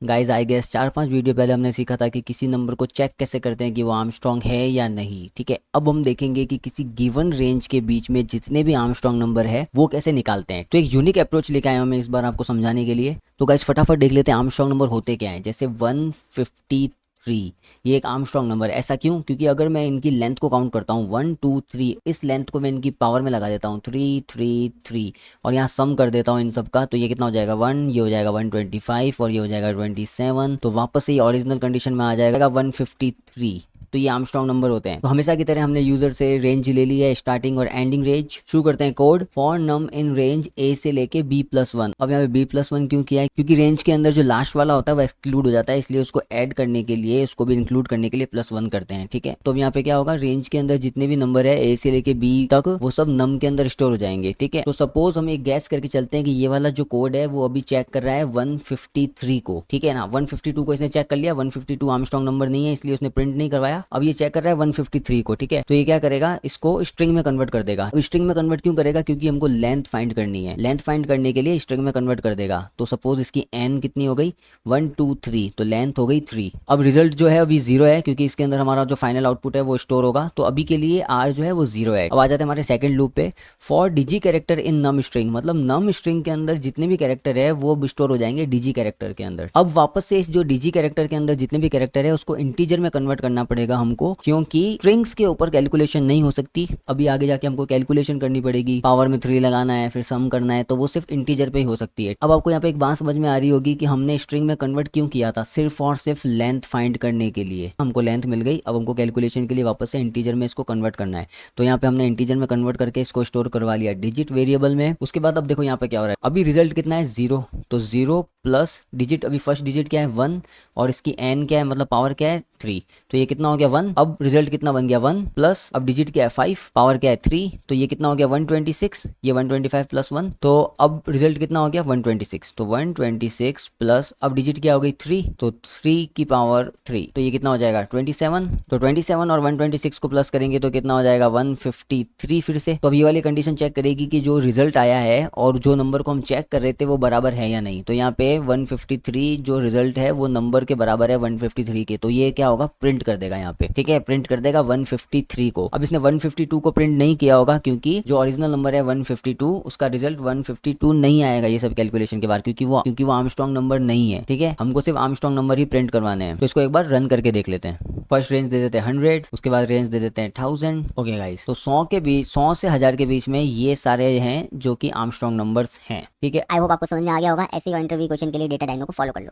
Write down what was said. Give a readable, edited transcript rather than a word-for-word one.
Guys I guess 4-5 video पहले हमने सीखा था कि किसी नंबर को चेक कैसे करते हैं कि वो आर्मस्ट्रॉन्ग है या नहीं। ठीक है, अब हम देखेंगे कि किसी गिवन रेंज के बीच में जितने भी आर्मस्ट्रॉन्ग नंबर है वो कैसे निकालते हैं। तो एक यूनिक अप्रोच लेके आया हूं मैं इस बार आपको समझाने के लिए। तो गाइज फटाफट देख लेते हैं आर्मस्ट्रॉन्ग नंबर होते क्या है। जैसे 153, ये एक आर्मस्ट्रॉन्ग नंबर। ऐसा क्यों? क्योंकि अगर मैं इनकी लेंथ को काउंट करता हूँ 1 2 3, इस लेंथ को मैं इनकी पावर में लगा देता हूँ 3 3 3 और यहाँ सम कर देता हूँ इन सब का, तो ये कितना हो जाएगा 1, ये हो जाएगा 125 और ये हो जाएगा 27। तो वापस से ये ओरिजिनल कंडीशन में आ जाएगा 153। तो ये आर्मस्ट्रॉन्ग नंबर होते हैं। तो हमेशा की तरह हमने यूजर से रेंज ले ली है, स्टार्टिंग और एंडिंग रेंज। शुरू करते हैं code for num in range a से लेके b+1। अब यहाँ पे b+1 क्यों किया है? क्योंकि रेंज के अंदर जो लास्ट वाला होता है वो एक्सक्लूड हो जाता है, इसलिए उसको ऐड करने के लिए, उसको भी इंक्लूड करने के लिए +1 करते हैं। ठीक है, तो अब यहाँ पे क्या होगा, रेंज के अंदर जितने भी नंबर है ए से लेके बी तक वो सब नम के अंदर स्टोर हो जाएंगे। ठीक है, तो सपोज हम एक गैस करके चलते हैं कि ये वाला जो कोड है वो अभी चेक कर रहा है 153 को। ठीक है ना, 152 को इसने चेक कर लिया, 152 आर्मस्ट्रॉन्ग नंबर नहीं है इसलिए उसने प्रिंट नहीं करवाया। अब ये चेक कर रहा है 153 को। ठीक है, तो ये क्या करेगा, इसको स्ट्रिंग में कन्वर्ट कर देगा। अब स्ट्रिंग में कन्वर्ट क्यों करेगा? क्योंकि हमको लेंथ फाइंड करनी है। लेंथ फाइंड करने के लिए स्ट्रिंग में कन्वर्ट कर देगा। तो सपोज इसकी एन कितनी हो गई 1 2 3, तो लेंथ हो गई 3। अब रिजल्ट जो है अभी 0 है क्योंकि इसके अंदर हमारा जो फाइनल आउटपुट है वो स्टोर होगा। तो अभी के लिए आर जो है वो 0 है। अब आ जाते हैं हमारे सेकंड लूप पे। For digit character in num string, मतलब नम स्ट्रिंग के अंदर जितने भी कैरेक्टर है वो स्टोर हो जाएंगे डिजी कैरेक्टर के अंदर। अब वापस से इस जो डिजी कैरेक्टर के अंदर जितने भी कैरेक्टर है उसको इंटीजर में कन्वर्ट करना पड़ेगा हमको, क्योंकि स्ट्रिंग्स के ऊपर कैलकुलेशन नहीं हो सकती। अभी आगे जाके हमको कैलकुलेशन करनी पड़ेगी, पावर में 3 लगाना है, फिर सम करना है, तो वो सिर्फ इंटीजर पे ही हो सकती है। अब आपको यहाँ पे एक बात समझ में आ रही होगी कि हमने स्ट्रिंग में कन्वर्ट क्यों किया था, सिर्फ और सिर्फ लेंथ फाइंड करने के लिए। हमको लेंथ मिल गई, अब हमको कैलकुलेशन के लिए वापस से इंटीजर में इसको कन्वर्ट करना है। तो यहाँ पे हमने इंटीजर में कन्वर्ट करके इसको स्टोर करवा लिया डिजिट वेरिएबल में। उसके बाद अब देखो यहाँ पे क्या हो रहा है, अभी रिजल्ट कितना है 0। तो 0 प्लस डिजिट, अभी फर्स्ट डिजिट क्या है 1 और इसकी एन क्या है, मतलब पावर क्या है 3, तो ये कितना हो गया 1। अब रिजल्ट कितना बन गया 1 प्लस, अब डिजिट क्या है 5, पावर क्या है 3, तो ये कितना हो गया 126, ये 125 प्लस 1, तो अब रिजल्ट कितना हो गया 126। तो 126 प्लस अब डिजिट क्या हो गई 3, तो 3 की पावर 3, तो ये कितना हो जाएगा 27। तो 27 और 126 को प्लस करेंगे तो कितना हो जाएगा 153 फिर से। तो अब ये वाली कंडीशन चेक करेगी कि जो रिजल्ट आया है और जो नंबर को हम चेक कर रहे थे वो बराबर है या नहीं। तो यहाँ पे 153 जो रिजल्ट है वो नंबर के बराबर है 153 के, तो ये क्या होगा प्रिंट कर देगा यहाँ पे। ठीक है, प्रिंट कर देगा 153 को। अब इसने 152 को प्रिंट नहीं किया होगा क्योंकि जो ओरिजिनल नंबर है 152, उसका रिजल्ट 152 नहीं आएगा ये सब कैलकुलेशन के बाद, क्योंकि वो आर्मस्ट्रॉन्ग नंबर नहीं है। ठीक है, हमको सिर्फ आर्मस्ट्रॉन्ग नंबर ही प्रिंट करवाने हैं। तो इसको एक बार रन करके देख लेते हैं। फर्स्ट रेंज दे देते हैं 100, उसके बाद रेंज दे देते हैं 1000। ओके गाइस, तो 100 से 1000 के बीच में ये सारे हैं जो कि आर्मस्ट्रॉन्ग नंबर्स हैं। ठीक है, आई होप आपको समझ में आ गया होगा। ऐसे ही इंटरव्यू क्वेश्चन के लिए डेटा डायनो को फॉलो कर लो।